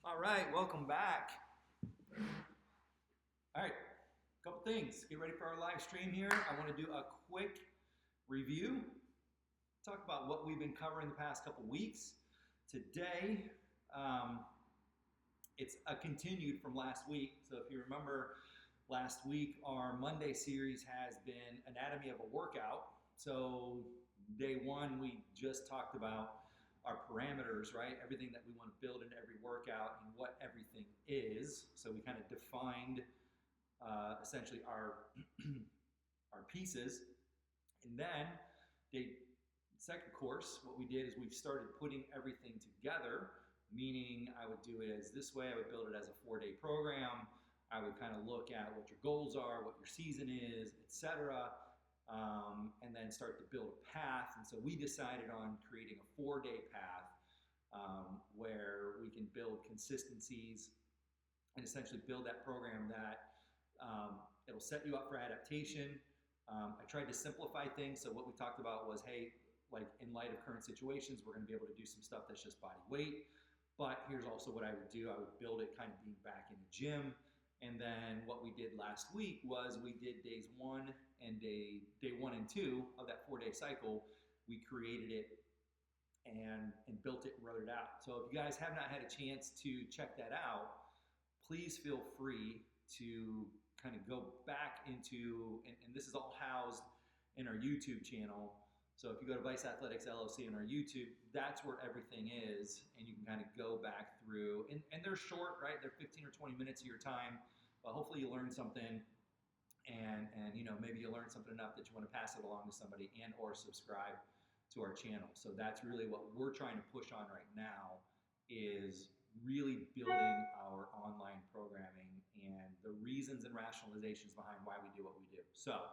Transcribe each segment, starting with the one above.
All right, welcome back. All right, a couple things. Get ready for our live stream here. I want to do a quick review, talk about what we've been covering the past couple weeks. Today, it's a continued from last week. So if you remember last week, our Monday series has been Anatomy of a Workout. So day one, we just talked about our parameters, right? Everything that we want to build into every workout and what everything is. So we kind of defined essentially our our pieces. And then the second course, what we did is we've started putting everything together, meaning I would do it as this way. I would build it as a 4-day program. I would kind of look at what your goals are, what your season is, etc. And then start to build a path. And so we decided on creating a 4-day path where we can build consistencies and essentially build that program that it'll set you up for adaptation. I tried to simplify things. So what we talked about was, hey, like in light of current situations, we're going to be able to do some stuff that's just body weight. But here's also what I would do. I would build it kind of being back in the gym. And then what we did last week was we did days 1 and day 1 and 2 of that 4-day cycle. We created it and built it and wrote it out. So if you guys have not had a chance to check that out, please feel free to kind of go back into, and this is all housed in our YouTube channel. So if you go to Vice Athletics LLC on our YouTube, that's where everything is, and you can kind of go back through. And they're short, right? They're 15 or 20 minutes of your time, but hopefully you learn something, and you know, maybe you learn something enough that you want to pass it along to somebody and or subscribe to our channel. So that's really what we're trying to push on right now, is really building our online programming and the reasons and rationalizations behind why we do what we do. So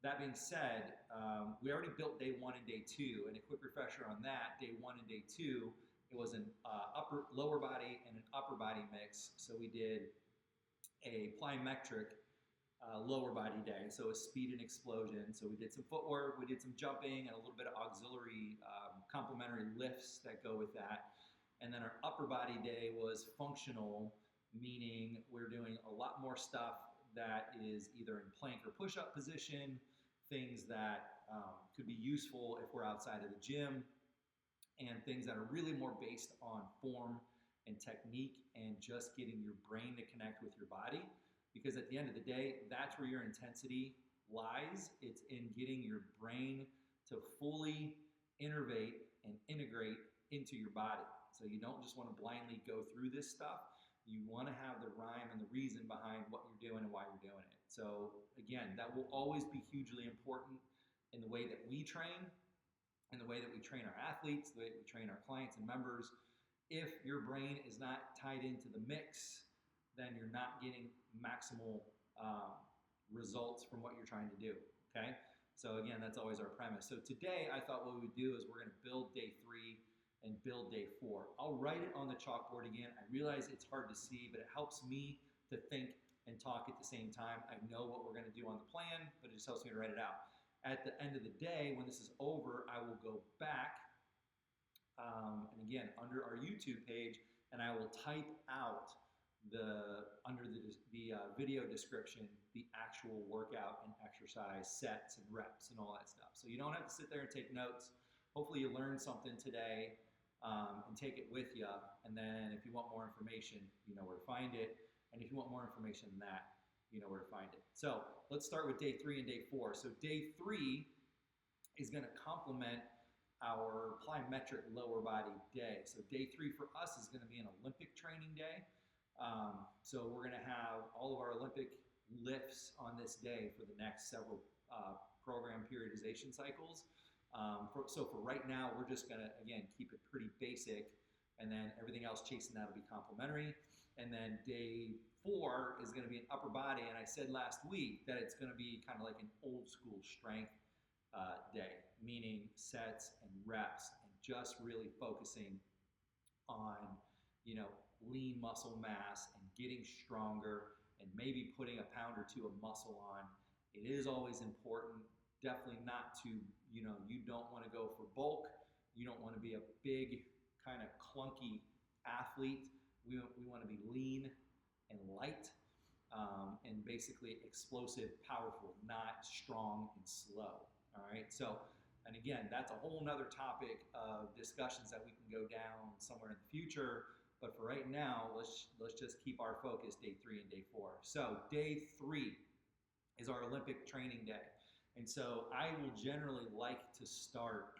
that being said, we already built day 1 and day 2, and a quick refresher on that, day 1 and day 2, it was an lower body and an upper body mix. So we did a plyometric lower body day, so a speed and explosion. So we did some footwork, we did some jumping, and a little bit of auxiliary complementary lifts that go with that. And then our upper body day was functional, meaning we're doing a lot more stuff that is either in plank or push-up position, things that could be useful if we're outside of the gym, and things that are really more based on form and technique and just getting your brain to connect with your body. Because at the end of the day, that's where your intensity lies. It's in getting your brain to fully innervate and integrate into your body. So you don't just want to blindly go through this stuff. You want to have the rhyme and the reason behind what you're doing and why you're doing it. So again, that will always be hugely important in the way that we train, in the way that we train our athletes, the way that we train our clients and members. If your brain is not tied into the mix, then you're not getting maximal results from what you're trying to do, okay? So again, that's always our premise. So today, I thought what we would do is we're going to build day 3 and build day 4. I'll write it on the chalkboard again. I realize it's hard to see, but it helps me to think and talk at the same time. I know what we're going to do on the plan, but it just helps me to write it out. At the end of the day, when this is over, I will go back, and again, under our YouTube page, and I will type out under the video description, the actual workout and exercise sets and reps and all that stuff. So you don't have to sit there and take notes. Hopefully you learned something today and take it with you. And then if you want more information, you know where to find it. And if you want more information than that, you know where to find it. So let's start with day 3 and day 4. So day 3 is going to complement our plyometric lower body day. So day 3 for us is going to be an Olympic training day. So we're going to have all of our Olympic lifts on this day for the next several program periodization cycles. So for right now, we're just going to, again, keep it pretty basic, and then everything else chasing that will be complementary. And then day 4 is going to be an upper body, and I said last week that it's going to be kind of like an old school strength day, meaning sets and reps and just really focusing on, you know, lean muscle mass and getting stronger and maybe putting a pound or 2 of muscle on. It is always important, definitely not to, you know, you don't want to go for bulk. You don't want to be a big kind of clunky athlete We want to be lean and light, and basically explosive, powerful, not strong and slow. All right. So, and again, that's a whole nother topic of discussions that we can go down somewhere in the future. But for right now, let's just keep our focus day 3 and day 4. So day 3 is our Olympic training day. And so I will generally like to start,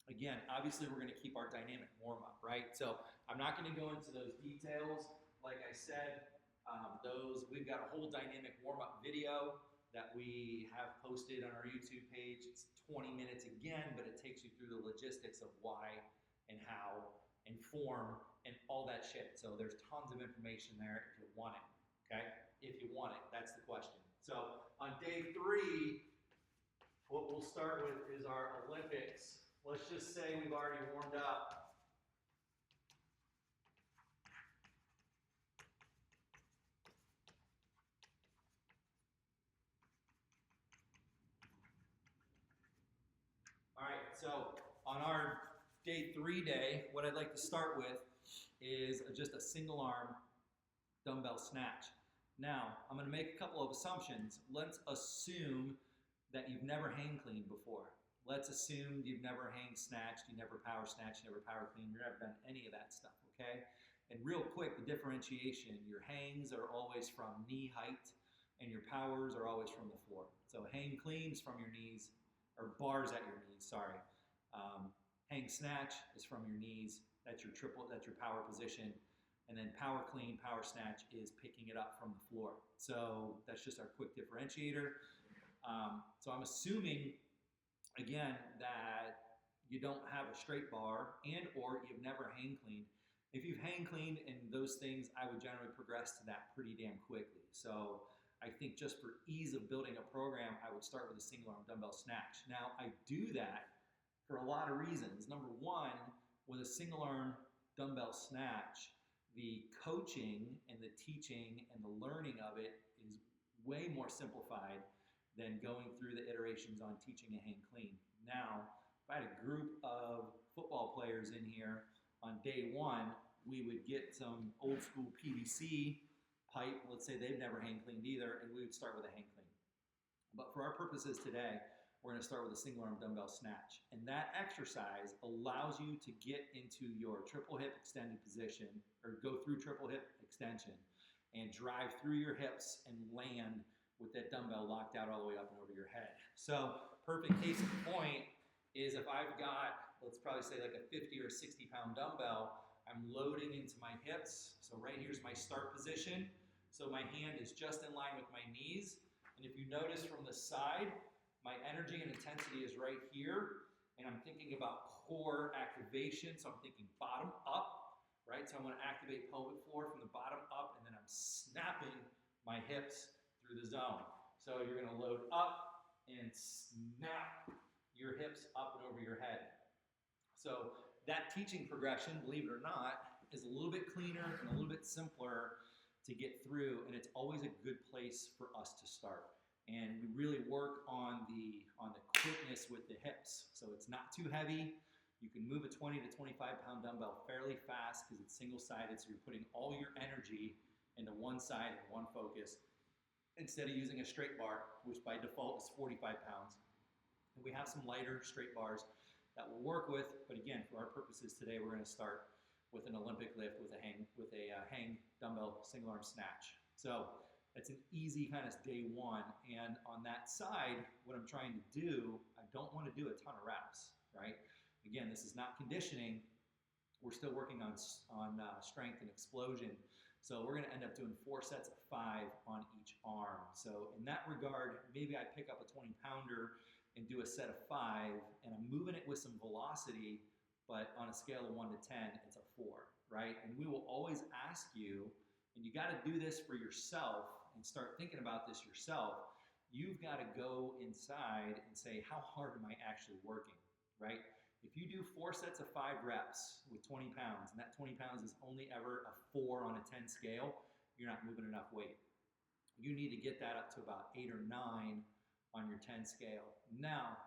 again, obviously we're going to keep our dynamic warm-up, right? So I'm not going to go into those details. Like I said, we've got a whole dynamic warm-up video that we have posted on our YouTube page. It's 20 minutes again, but it takes you through the logistics of why and how and form and all that shit. So there's tons of information there if you want it, okay? If you want it, that's the question. So on day 3, what we'll start with is our Olympics. Let's just say we've already warmed up. All right, so on our day 3 day, what I'd like to start with is just a single arm dumbbell snatch. Now, I'm going to make a couple of assumptions. Let's assume that you've never hang cleaned before. Let's assume you've never hang snatched, you never power snatched, you never power cleaned, you've never done any of that stuff, okay? And real quick, the differentiation, your hangs are always from knee height and your powers are always from the floor. So hang cleans from your knees, or bars at your knees, sorry. Hang snatch is from your knees, that's your power position. And then power clean, power snatch is picking it up from the floor. So that's just our quick differentiator. So I'm assuming, again, that you don't have a straight bar and or you've never hang cleaned. If you've hang cleaned and those things, I would generally progress to that pretty damn quickly. So I think just for ease of building a program, I would start with a single arm dumbbell snatch. Now, I do that for a lot of reasons. Number one, with a single arm dumbbell snatch, the coaching and the teaching and the learning of it is way more simplified than going through the iterations on teaching a hang clean. Now, if I had a group of football players in here on day 1, we would get some old school PVC pipe. Let's say they've never hang cleaned either, and we would start with a hang clean. But for our purposes today, we're going to start with a single arm dumbbell snatch. And that exercise allows you to get into your triple hip extended position, or go through triple hip extension and drive through your hips and land with that dumbbell locked out all the way up and over your head. So perfect case in point is if I've got, let's probably say like a 50 or 60 pound dumbbell, I'm loading into my hips. So right here's my start position. So my hand is just in line with my knees. And if you notice from the side, my energy and intensity is right here, and I'm thinking about core activation, so I'm thinking bottom up, right? So I'm going to activate pelvic floor from the bottom up, and then I'm snapping my hips through the zone. So you're going to load up and snap your hips up and over your head. So that teaching progression, believe it or not, is a little bit cleaner and a little bit simpler to get through, and it's always a good place for us to start. And we really work on the quickness with the hips. So it's not too heavy. You can move a 20 to 25 pound dumbbell fairly fast because it's single-sided, so you're putting all your energy into one side and one focus instead of using a straight bar, which by default is 45 pounds. And we have some lighter straight bars that we'll work with, but again, for our purposes today, we're going to start with an Olympic lift with a hang dumbbell single arm snatch. So it's an easy kind of day 1, and on that side, what I'm trying to do, I don't want to do a ton of reps, right? Again, this is not conditioning. We're still working on strength and explosion. So we're going to end up doing 4 sets of 5 on each arm. So in that regard, maybe I pick up a 20-pounder and do a set of 5, and I'm moving it with some velocity, but on a scale of 1 to 10, it's a 4, right? And we will always ask you, and you got to do this for yourself and start thinking about this yourself. You've got to go inside and say, how hard am I actually working, right? If you do 4 sets of 5 reps with 20 pounds, and that 20 pounds is only ever a 4 on a 10 scale, you're not moving enough weight. You need to get that up to about 8 or 9 on your 10 scale. Now,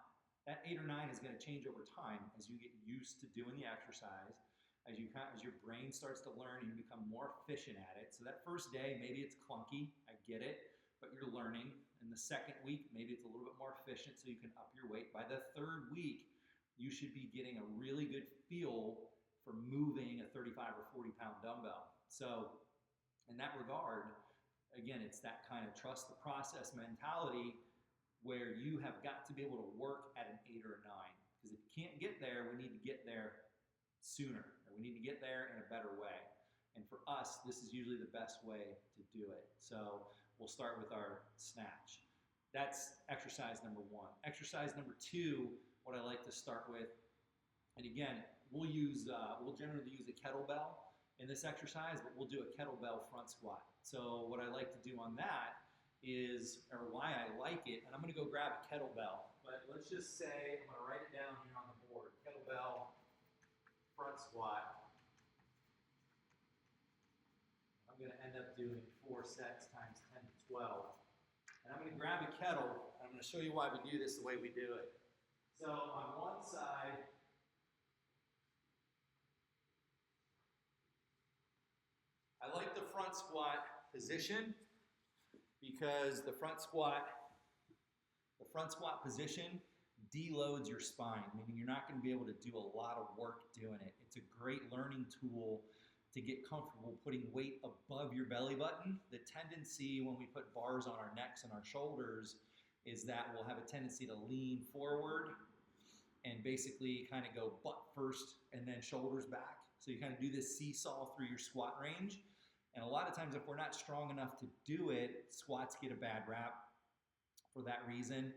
that 8 or 9 is going to change over time as you get used to doing the exercise, as your brain starts to learn, you become more efficient at it. So that first day, maybe it's clunky, I get it, but you're learning. In the second week, maybe it's a little bit more efficient so you can up your weight. By the third week, you should be getting a really good feel for moving a 35 or 40 pound dumbbell. So in that regard, again, it's that kind of trust the process mentality where you have got to be able to work at an 8 or a 9. Because if you can't get there, we need to get there sooner. Or we need to get there in a better way. And for us, this is usually the best way to do it. So we'll start with our snatch. That's exercise number 1. Exercise number 2, what I like to start with, and again, we'll generally use a kettlebell in this exercise, but we'll do a kettlebell front squat. So what I like to do on that is, or why I like it, and I'm going to go grab a kettlebell, but let's just say, I'm going to write it down here on the board, kettlebell front squat. I'm going to end up doing 4 sets times 10 to 12. And I'm going to grab a kettle, and I'm going to show you why we do this the way we do it. So on one side, I like the front squat position because the front squat position deloads your spine, meaning you're not going to be able to do a lot of work doing it. It's a great learning tool to get comfortable putting weight above your belly button. The tendency when we put bars on our necks and our shoulders is that we'll have a tendency to lean forward and basically kind of go butt first and then shoulders back. So you kind of do this seesaw through your squat range. And a lot of times if we're not strong enough to do it, squats get a bad rap for that reason.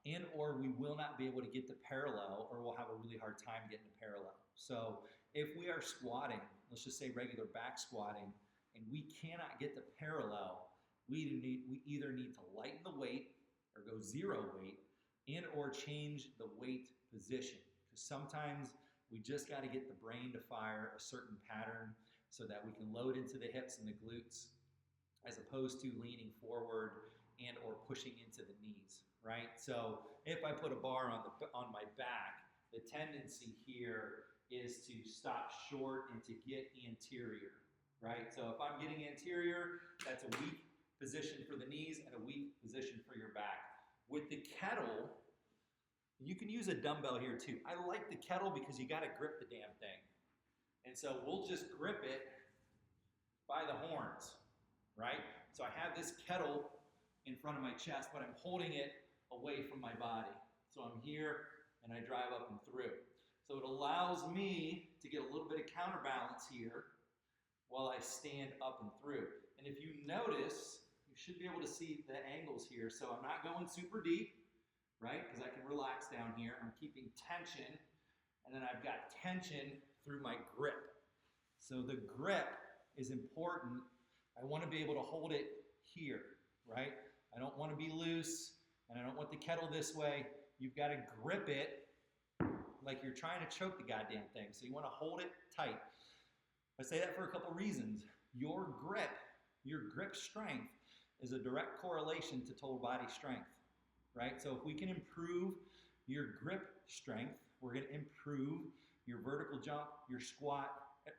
And or we will not be able to get to parallel, or we'll have a really hard time getting to parallel. So if we are squatting, let's just say regular back squatting, and we cannot get to parallel, we either need to lighten the weight or go zero weight and or change the weight position. Because sometimes we just got to get the brain to fire a certain pattern so that we can load into the hips and the glutes as opposed to leaning forward and or pushing into the knees, right? So if I put a bar on my back, the tendency here is to stop short and to get anterior, right? So if I'm getting anterior, that's a weak position for the knees and a weak position for your back. With the kettle, you can use a dumbbell here too. I like the kettle because you got to grip the damn thing. And so we'll just grip it by the horns, right? So I have this kettle in front of my chest, but I'm holding it away from my body. So I'm here and I drive up and through. So it allows me to get a little bit of counterbalance here while I stand up and through. And if you notice, you should be able to see the angles here. So I'm not going super deep, right? Because I can relax down here. I'm keeping tension, and then I've got tension through my grip. So the grip is important. I want to be able to hold it here, right? I don't want to be loose, and I don't want the kettle this way. You've got to grip it like you're trying to choke the goddamn thing. So you want to hold it tight. I say that for a couple reasons. Your grip strength is a direct correlation to total body strength, right? So if we can improve your grip strength, we're going to improve your vertical jump, your squat,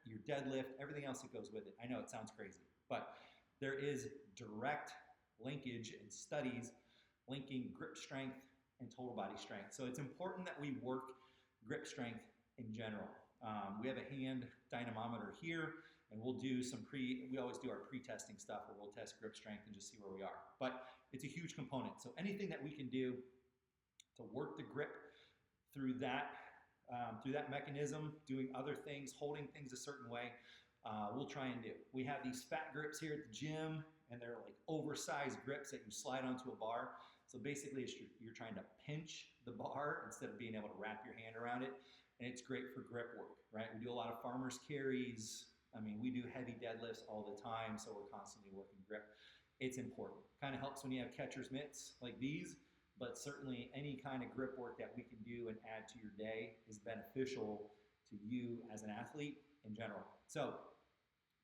your deadlift, everything else that goes with it. I know it sounds crazy, but there is direct linkage in studies linking grip strength and total body strength. So it's important that we work grip strength in general. We have a hand dynamometer here, and we'll do we always do our pre-testing stuff where we'll test grip strength and just see where we are. But it's a huge component. So anything that we can do to work the grip through that mechanism, doing other things, holding things a certain way, we'll try and do. We have these fat grips here at the gym, and they're like oversized grips that you slide onto a bar. So basically, you're trying to pinch the bar instead of being able to wrap your hand around it, and it's great for grip work, right? We do a lot of farmer's carries. I mean, we do heavy deadlifts all the time, so we're constantly working grip. It's important. Kind of helps when you have catcher's mitts like these, but certainly any kind of grip work that we can do and add to your day is beneficial to you as an athlete in general. So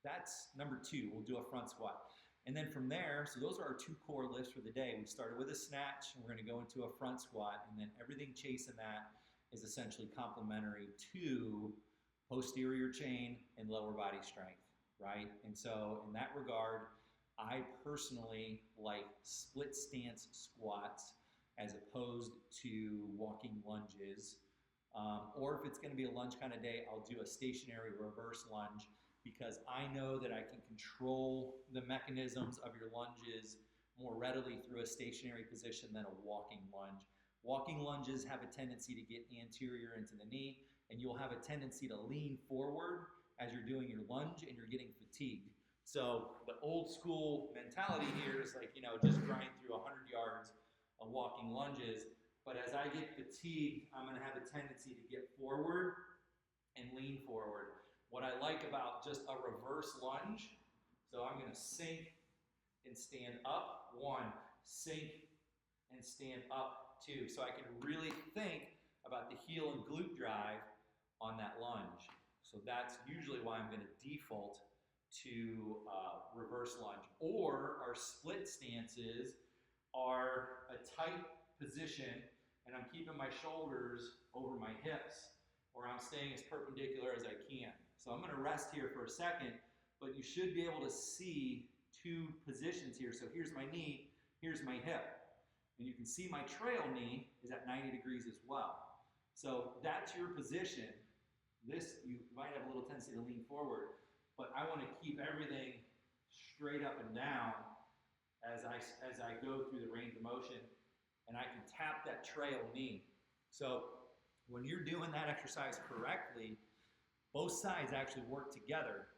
that's number 2. We'll do a front squat. And then from there, so those are our 2 core lifts for the day. We started with a snatch, and we're going to go into a front squat, and then everything chasing that is essentially complementary to posterior chain, and lower body strength, right? And so in that regard, I personally like split stance squats as opposed to walking lunges. Or if it's going to be a lunge kind of day, I'll do a stationary reverse lunge because I know that I can control the mechanisms of your lunges more readily through a stationary position than a walking lunge. Walking lunges have a tendency to get anterior into the knee, and you'll have a tendency to lean forward as you're doing your lunge and you're getting fatigued. So the old school mentality here is like, just grind through 100 yards of walking lunges. But as I get fatigued, I'm going to have a tendency to get forward and lean forward. What I like about just a reverse lunge, so I'm going to sink and stand up, 1, sink and stand up, 2. So I can really think about the heel and glute drive on that lunge. So that's usually why I'm going to default to reverse lunge. Or our split stances are a tight position and I'm keeping my shoulders over my hips, or I'm staying as perpendicular as I can. So I'm going to rest here for a second, but you should be able to see 2 positions here. So here's my knee, here's my hip. And you can see my trail knee is at 90 degrees as well. So that's your position. This, you might have a little tendency to lean forward, but I want to keep everything straight up and down as I go through the range of motion, and I can tap that trail knee. So when you're doing that exercise correctly, both sides actually work together.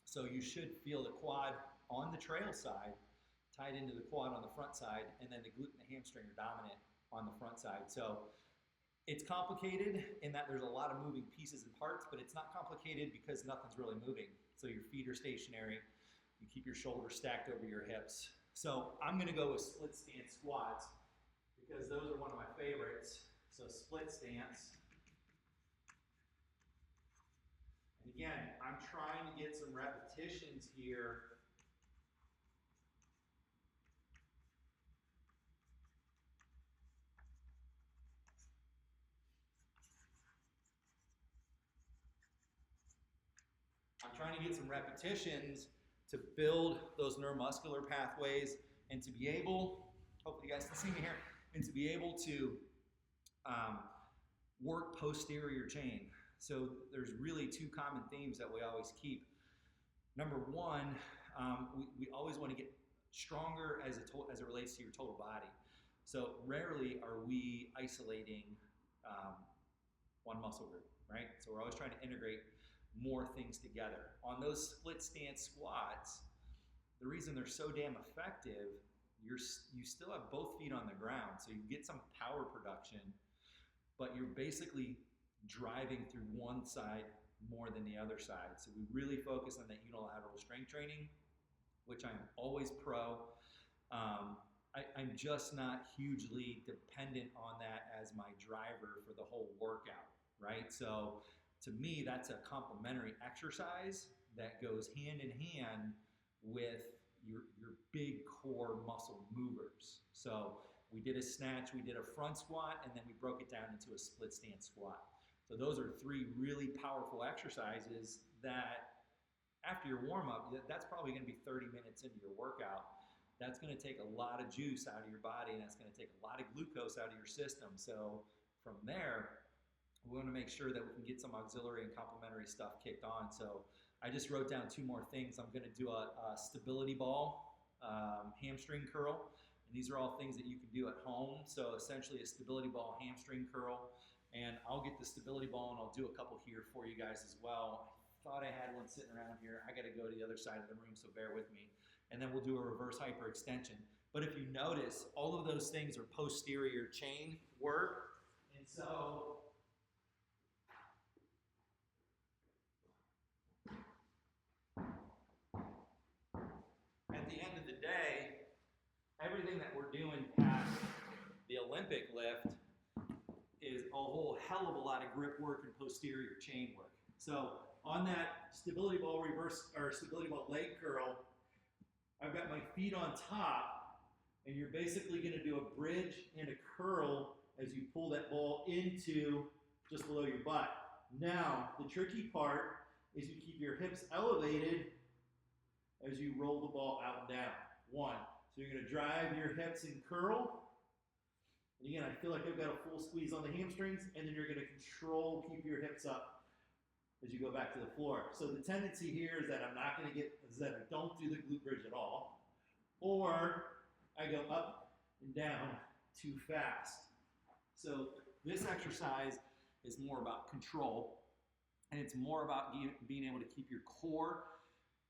So you should feel the quad on the trail side tied into the quad on the front side, and then the glute and the hamstring are dominant on the front side. So it's complicated in that there's a lot of moving pieces and parts, but it's not complicated because nothing's really moving. So your feet are stationary, you keep your shoulders stacked over your hips. So I'm gonna go with split stance squats because those are one of my favorites. So split stance. And again, I'm trying to get some repetitions here. I'm trying to get some repetitions to build those neuromuscular pathways and to be able, hopefully you guys can see me here, and to be able to work posterior chain. So there's really 2 common themes that we always keep. Number 1, we always want to get stronger as it relates to your total body. So rarely are we isolating one muscle group, right? So we're always trying to integrate more things together. On those split stance squats, the reason they're so damn effective, you still have both feet on the ground, so you get some power production, but you're basically driving through one side more than the other side. So we really focus on that unilateral strength training, which I'm always pro. I'm just not hugely dependent on that as my driver for the whole workout, right? So to me, that's a complementary exercise that goes hand in hand with your big core muscle movers. So we did a snatch, we did a front squat, and then we broke it down into a split stance squat. So those are 3 really powerful exercises that after your warm-up, that's probably going to be 30 minutes into your workout. That's going to take a lot of juice out of your body, and that's going to take a lot of glucose out of your system. So from there, we want to make sure that we can get some auxiliary and complementary stuff kicked on. So I just wrote down 2 more things. I'm going to do a stability ball hamstring curl. And these are all things that you can do at home. So essentially a stability ball hamstring curl. And I'll get the stability ball and I'll do a couple here for you guys as well. I thought I had one sitting around here. I got to go to the other side of the room, so bear with me. And then we'll do a reverse hyperextension. But if you notice, all of those things are posterior chain work. And so at the end of the day, everything that we're doing past the Olympic lift is a whole hell of a lot of grip work and posterior chain work. So on that stability ball reverse or stability ball leg curl, I've got my feet on top, and you're basically going to do a bridge and a curl as you pull that ball into just below your butt. Now, the tricky part is you keep your hips elevated as you roll the ball out and down. 1. So you're going to drive your hips and curl. And again, I feel like I've got a full squeeze on the hamstrings, and then you're going to keep your hips up as you go back to the floor. So the tendency here is that I don't do the glute bridge at all, or I go up and down too fast. So this exercise is more about control, and it's more about being able to keep your core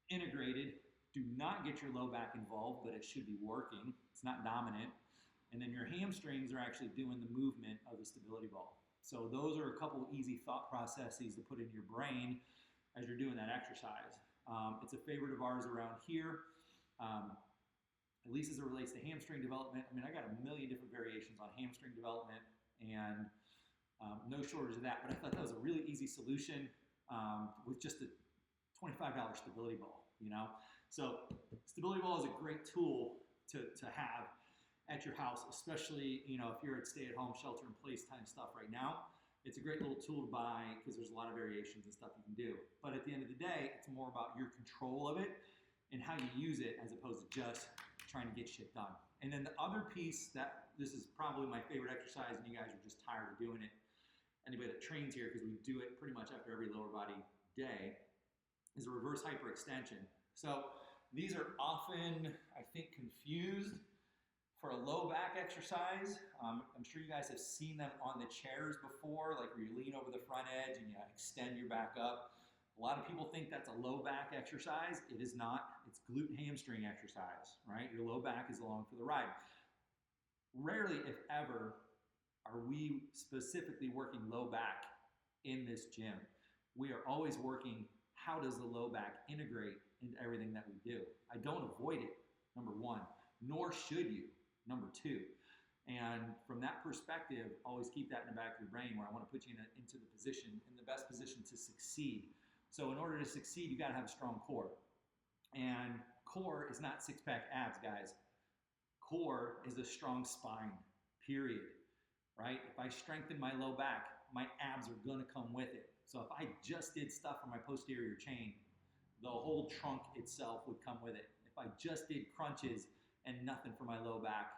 integrated. Do not get your low back involved, but it should be working. It's not dominant. And then your hamstrings are actually doing the movement of the stability ball. So those are a couple easy thought processes to put in your brain as you're doing that exercise. It's a favorite of ours around here, at least as it relates to hamstring development. I mean, I got a million different variations on hamstring development, and no shortage of that, but I thought that was a really easy solution with just a $25 stability ball, you know? So stability ball is a great tool to have at your house, especially, you know, if you're at stay-at-home, shelter-in-place time stuff right now. It's a great little tool to buy because there's a lot of variations and stuff you can do. But at the end of the day, it's more about your control of it and how you use it as opposed to just trying to get shit done. And then the other piece this is probably my favorite exercise, and you guys are just tired of doing it. Anybody that trains here, because we do it pretty much after every lower body day, is a reverse hyperextension. So these are often, I think, confused for a low back exercise. I'm sure you guys have seen them on the chairs before, like where you lean over the front edge and you extend your back up. A lot of people think that's a low back exercise. It is not. It's glute hamstring exercise, right? Your low back is along for the ride. Rarely, if ever, are we specifically working low back in this gym. We are always working, how does the low back integrate into everything that we do? I don't avoid it, number 1, nor should you, number 2. And from that perspective, always keep that in the back of your brain where I want to put you into the position, in the best position to succeed. So in order to succeed, you got to have a strong core. And core is not six-pack abs, guys. Core is a strong spine, period, right? If I strengthen my low back, my abs are going to come with it. So if I just did stuff for my posterior chain, the whole trunk itself would come with it. If I just did crunches and nothing for my low back,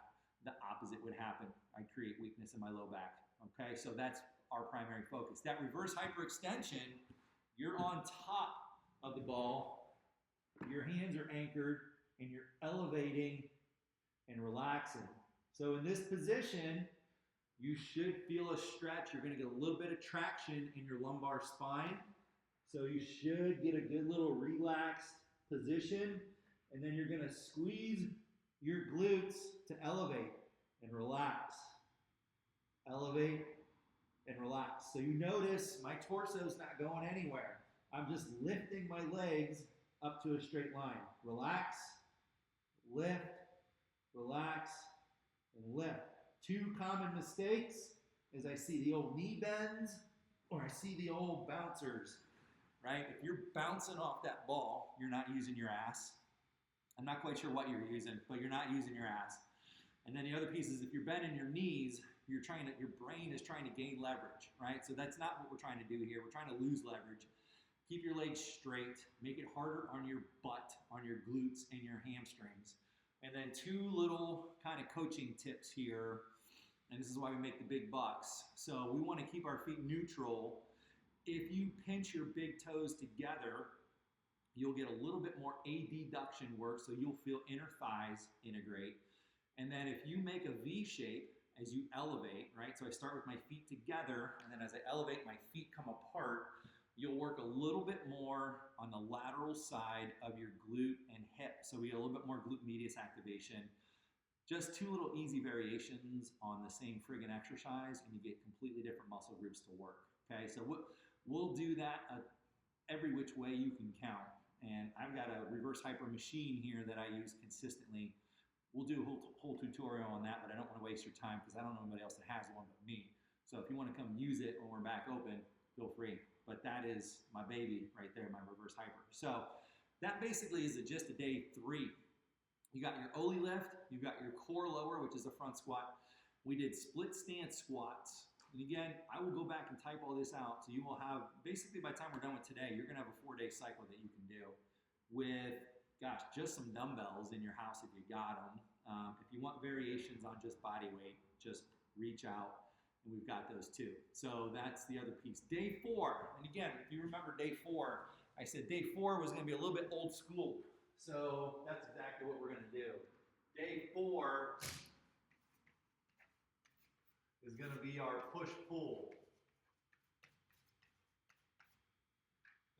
the opposite would happen. I'd create weakness in my low back, okay? So that's our primary focus. That reverse hyperextension, you're on top of the ball, your hands are anchored, and you're elevating and relaxing. So in this position, you should feel a stretch. You're gonna get a little bit of traction in your lumbar spine. So you should get a good little relaxed position, and then you're gonna squeeze your glutes to elevate and relax. Elevate and relax. So you notice my torso's not going anywhere. I'm just lifting my legs up to a straight line. Relax, lift, relax, and lift. 2 common mistakes is I see the old knee bends or I see the old bouncers, right? If you're bouncing off that ball, you're not using your ass. I'm not quite sure what you're using, but you're not using your ass. And then the other piece is if you're bending your knees, your brain is trying to gain leverage, right? So that's not what we're trying to do here. We're trying to lose leverage. Keep your legs straight. Make it harder on your butt, on your glutes, and your hamstrings. And then 2 little kind of coaching tips here, and this is why we make the big bucks. So we want to keep our feet neutral. If you pinch your big toes together, you'll get a little bit more adduction work, so you'll feel inner thighs integrate. And then if you make a V shape as you elevate, right? So I start with my feet together, and then as I elevate, my feet come apart. You'll work a little bit more on the lateral side of your glute and hip. So we get a little bit more glute medius activation. Just 2 little easy variations on the same friggin' exercise, and you get completely different muscle groups to work, okay? So we'll do that every which way you can count. And I've got a reverse hyper machine here that I use consistently. We'll do a whole tutorial on that, but I don't want to waste your time because I don't know anybody else that has one but me. So if you want to come use it when we're back open, feel free. But that is my baby right there, my reverse hyper. So that basically is the gist of day 3. You got your Oli lift, you've got your core lower, which is a front squat. We did split stance squats And again, I will go back and type all this out. So you will have, basically by the time we're done with today, you're gonna have a 4-day cycle that you can do with, gosh, just some dumbbells in your house if you got them. If you want variations on just body weight, just reach out, and we've got those too. So that's the other piece. Day 4, and again, if you remember day 4, I said day 4 was gonna be a little bit old school. So that's exactly what we're gonna do. Day 4 is gonna be our push-pull.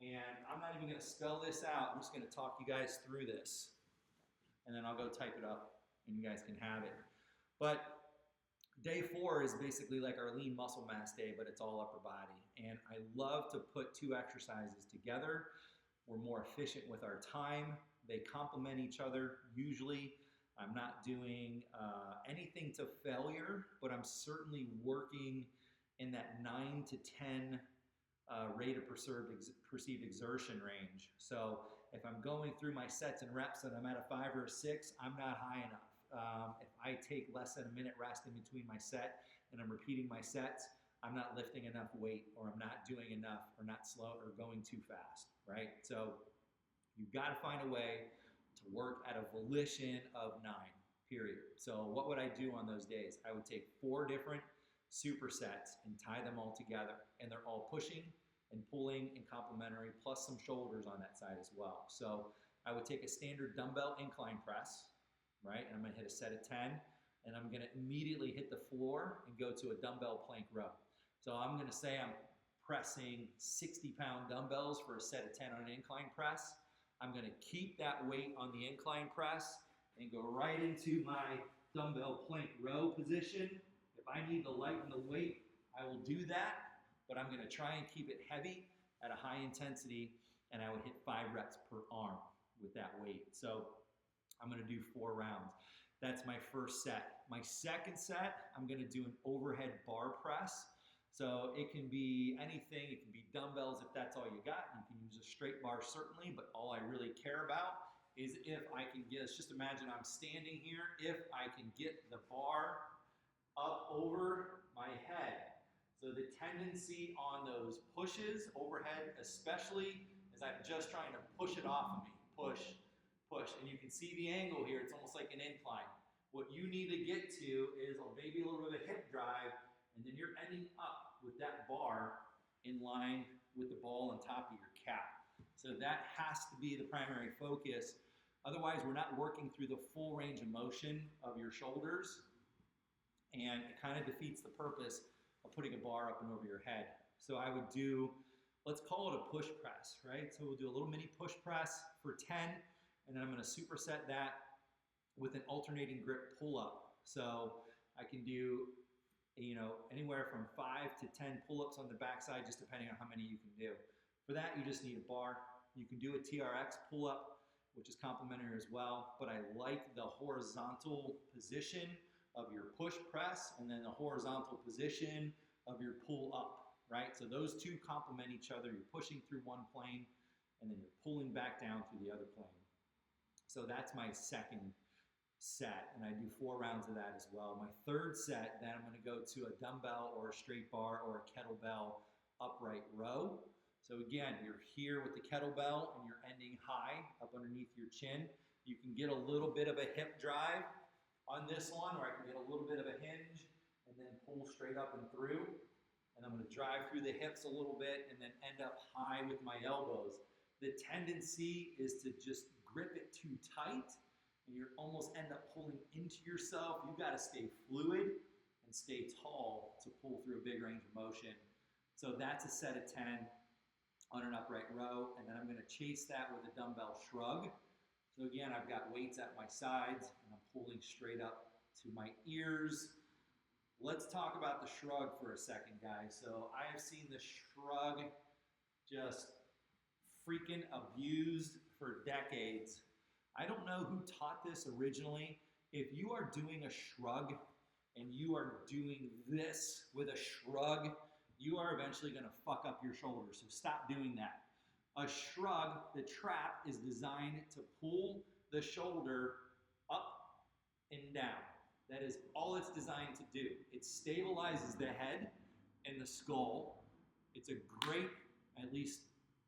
And I'm not even gonna spell this out, I'm just gonna talk you guys through this. And then I'll go type it up and you guys can have it. But day 4 is basically like our lean muscle mass day, but it's all upper body. And I love to put 2 exercises together. We're more efficient with our time. They complement each other usually. I'm not doing anything to failure, but I'm certainly working in that 9 to 10 rate of perceived exertion range. So if I'm going through my sets and reps and I'm at a 5 or a 6, I'm not high enough. If I take less than a minute rest in between my set and I'm repeating my sets, I'm not lifting enough weight, or I'm not doing enough, or not slow, or going too fast, right? So you've got to find a way to work at a volition of 9, period. So what would I do on those days? I would take 4 different supersets and tie them all together, and they're all pushing and pulling and complementary, plus some shoulders on that side as well. So I would take a standard dumbbell incline press, right? And I'm gonna hit a set of 10, and I'm gonna immediately hit the floor and go to a dumbbell plank row. So I'm gonna say I'm pressing 60-pound dumbbells for a set of 10 on an incline press. I'm gonna keep that weight on the incline press and go right into my dumbbell plank row position. If I need to lighten the weight, I will do that, but I'm gonna try and keep it heavy at a high intensity, and I would hit 5 reps per arm with that weight. So I'm gonna do 4 rounds. That's my first set. My second set, I'm gonna do an overhead bar press. So it can be anything, it can be dumbbells if that's all you got. You can use a straight bar certainly, but all I really care about is if I can get, just imagine I'm standing here, if I can get the bar up over my head. So the tendency on those pushes, overhead especially, is I'm just trying to push it off of me. Push, push. And you can see the angle here, it's almost like an incline. What you need to get to is maybe a little bit of a hip drive, and then you're ending up with that bar in line with the ball on top of your cap. So that has to be the primary focus. Otherwise, we're not working through the full range of motion of your shoulders, and it kind of defeats the purpose of putting a bar up and over your head. So I would do, let's call it a push press, right? So we'll do a little mini push press for 10, and then I'm gonna superset that with an alternating grip pull-up. So I can do, anywhere from 5 to 10 pull-ups on the backside, just depending on how many you can do. For that, you just need a bar. You can do a TRX pull-up, which is complementary as well, but I like the horizontal position of your push press and then the horizontal position of your pull-up, right? So those two complement each other. You're pushing through one plane and then you're pulling back down through the other plane. So that's my second set, and I do 4 rounds of that as well. My third set, then I'm gonna go to a dumbbell or a straight bar or a kettlebell upright row. So again, you're here with the kettlebell and you're ending high up underneath your chin. You can get a little bit of a hip drive on this one, or I can get a little bit of a hinge and then pull straight up and through. And I'm gonna drive through the hips a little bit and then end up high with my elbows. The tendency is to just grip it too tight, and you almost end up pulling into yourself. You gotta stay fluid and stay tall to pull through a big range of motion. So that's a set of 10 on an upright row, and then I'm gonna chase that with a dumbbell shrug. So again, I've got weights at my sides, and I'm pulling straight up to my ears. Let's talk about the shrug for a second, guys. So I have seen the shrug just freaking abused for decades. I don't know who taught this originally. If you are doing a shrug and you are doing this with a shrug, you are eventually gonna fuck up your shoulders, so stop doing that. A shrug, the trap is designed to pull the shoulder up and down. That is all it's designed to do. It stabilizes the head in the skull. It's a great, at least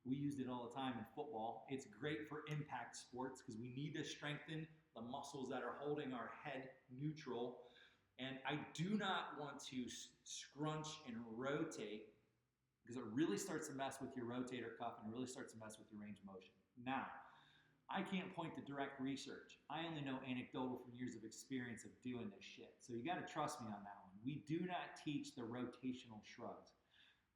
we used it all the time in football. It's great for impact sports because we need to strengthen the muscles that are holding our head neutral. And I do not want to scrunch and rotate because it really starts to mess with your rotator cuff and really starts to mess with your range of motion. Now, I can't point to direct research. I only know anecdotal from years of experience of doing this shit. So you got to trust me on that one. We do not teach the rotational shrugs.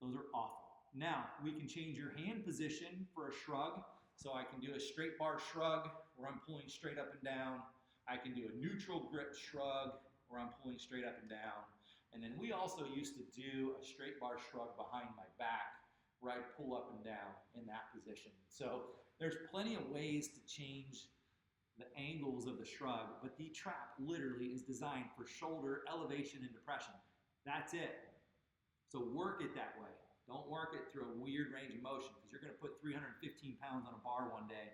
Those are awful. Now, we can change your hand position for a shrug. So I can do a straight bar shrug where I'm pulling straight up and down. I can do a neutral grip shrug where I'm pulling straight up and down. And then we also used to do a straight bar shrug behind my back where I pull up and down in that position. So there's plenty of ways to change the angles of the shrug, but the trap literally is designed for shoulder elevation and depression. That's it. So work it that way. Don't work it through a weird range of motion because you're going to put 315 pounds on a bar one day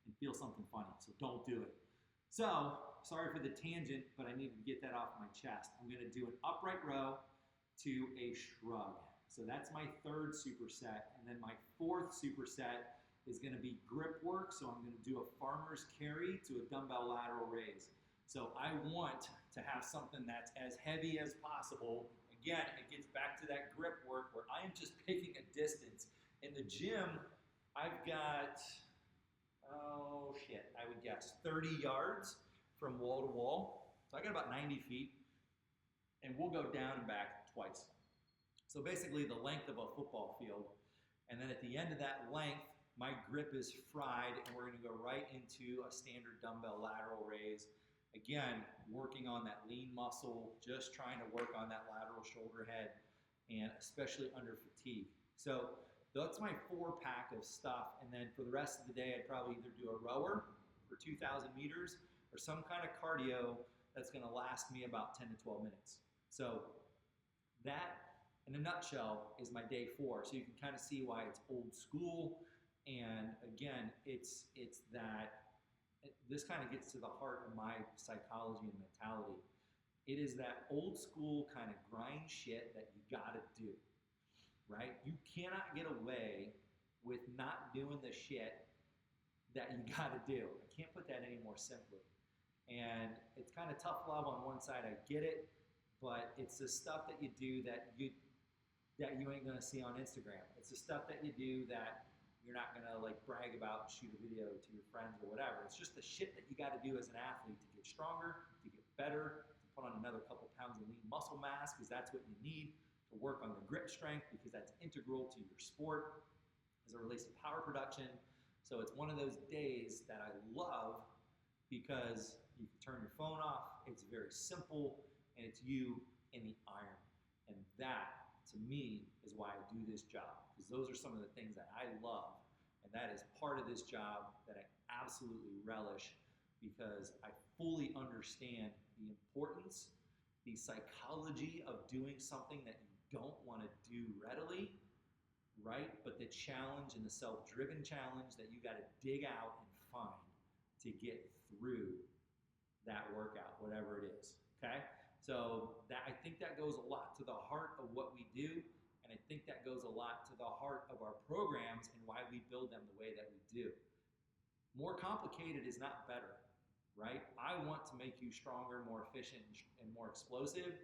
and feel something funny. So don't do it. So, sorry for the tangent, but I needed to get that off my chest. I'm going to do an upright row to a shrug. So that's my third superset. And then my fourth superset is going to be grip work. So I'm going to do a farmer's carry to a dumbbell lateral raise. So I want to have something that's as heavy as possible. Again, it gets back to that grip work where I am just picking a distance. In the gym, I've got, I would guess 30 yards from wall to wall. So I got about 90 feet, and we'll go down and back twice. So basically the length of a football field. And then at the end of that length, my grip is fried, and we're gonna go right into a standard dumbbell lateral raise. Again, working on that lean muscle, just trying to work on that lateral shoulder head, and especially under fatigue. So that's my 4-pack of stuff. And then for the rest of the day, I'd probably either do a rower for 2,000 meters or some kind of cardio that's gonna last me about 10 to 12 minutes. So that, in a nutshell, is my day 4. So you can kind of see why it's old school. And again, it's that, this kind of gets to the heart of my psychology and mentality. It is that old school kind of grind shit that you gotta do, right? You cannot get away with not doing the shit that you gotta do. I can't put that any more simply. And it's kind of tough love on one side, I get it, but it's the stuff that you do that you ain't gonna see on Instagram. It's the stuff that you do that you're not gonna like brag about and shoot a video to your friends or whatever. It's just the shit that you gotta do as an athlete to get stronger, to get better, to put on another couple pounds of lean muscle mass, because that's what you need, to work on the grip strength, because that's integral to your sport as it relates to power production. So it's one of those days that I love because you can turn your phone off, it's very simple, and it's you in the iron. And that, to me, is why I do this job, because those are some of the things that I love, and that is part of this job that I absolutely relish, because I fully understand the importance, the psychology of doing something that you don't want to do readily, right? But the challenge and the self-driven challenge that you got to dig out and find to get through that workout, whatever it is, okay? So I think that goes a lot to the heart of what we do, and I think that goes a lot to the heart of our programs and why we build them the way that we do. More complicated is not better, right? I want to make you stronger, more efficient, and more explosive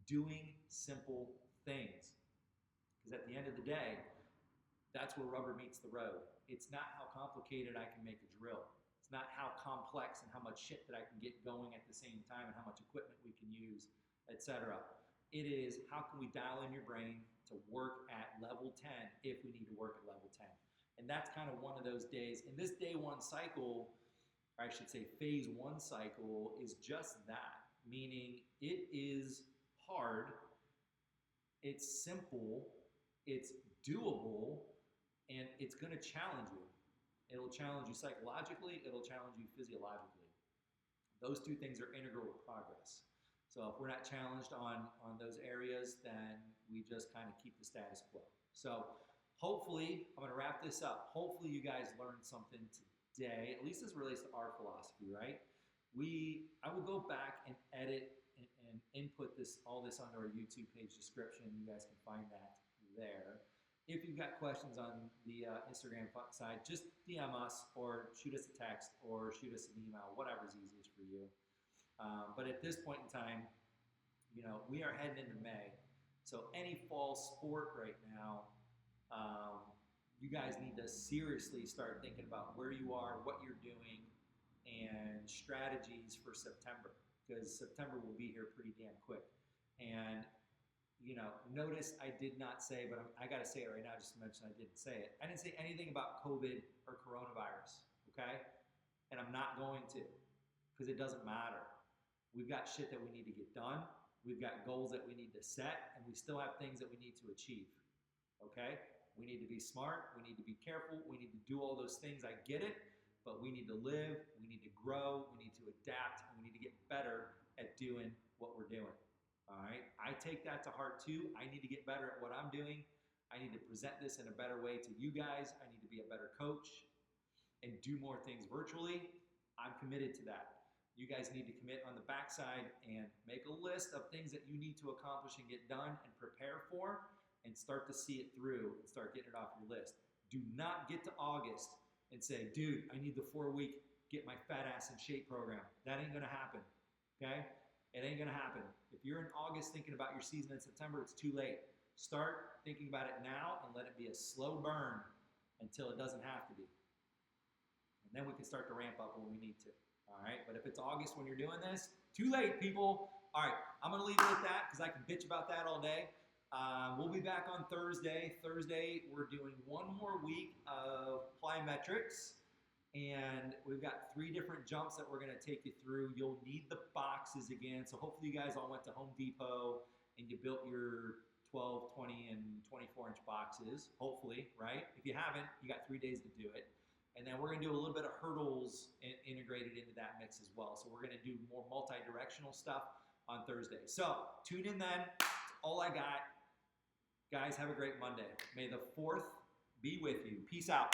doing simple things. Because at the end of the day, that's where rubber meets the road. It's not how complicated I can make a drill. It's not how complex and how much shit that I can get going at the same time and how much equipment we can use, etc. It is how can we dial in your brain to work at level 10 if we need to work at level 10. And that's kind of one of those days. And this day 1 cycle, or I should say phase 1 cycle, is just that. Meaning it is hard, it's simple, it's doable, and it's going to challenge you. It'll challenge you psychologically, it'll challenge you physiologically. Those two things are integral to progress. So if we're not challenged on those areas, then we just kind of keep the status quo. So hopefully, I'm gonna wrap this up. Hopefully you guys learned something today, at least as it relates to our philosophy, right? I will go back and edit and and input all this onto our YouTube page description. You guys can find that there. If you've got questions on the Instagram side, just DM us or shoot us a text or shoot us an email, whatever's easiest for you. But at this point in time, we are heading into May. So any fall sport right now, you guys need to seriously start thinking about where you are, what you're doing, and strategies for September, because September will be here pretty damn quick. And notice I did not say, but I got to say it right now just to mention I didn't say it. I didn't say anything about COVID or coronavirus, okay? And I'm not going to, because it doesn't matter. We've got shit that we need to get done. We've got goals that we need to set, and we still have things that we need to achieve, okay? We need to be smart. We need to be careful. We need to do all those things. I get it, but we need to live. We need to grow. We need to adapt, and we need to get better at doing what we're doing. All right, I take that to heart too. I need to get better at what I'm doing. I need to present this in a better way to you guys. I need to be a better coach and do more things virtually. I'm committed to that. You guys need to commit on the backside and make a list of things that you need to accomplish and get done and prepare for, and start to see it through and start getting it off your list. Do not get to August and say, dude, I need the 4-week get my fat ass in shape program. That ain't gonna happen, okay? It ain't gonna happen. If you're in August thinking about your season in September, it's too late. Start thinking about it now and let it be a slow burn until it doesn't have to be. And then we can start to ramp up when we need to. All right, but if it's August when you're doing this, too late, people. All right, I'm gonna leave it at that because I can bitch about that all day. We'll be back on Thursday. Thursday, we're doing one more week of plyometrics. And we've got 3 different jumps that we're going to take you through. You'll need the boxes again. So hopefully you guys all went to Home Depot and you built your 12, 20, and 24-inch boxes. Hopefully, right? If you haven't, you got 3 days to do it. And then we're going to do a little bit of hurdles integrated into that mix as well. So we're going to do more multi-directional stuff on Thursday. So tune in then. That's all I got. Guys, have a great Monday. May the 4th be with you. Peace out.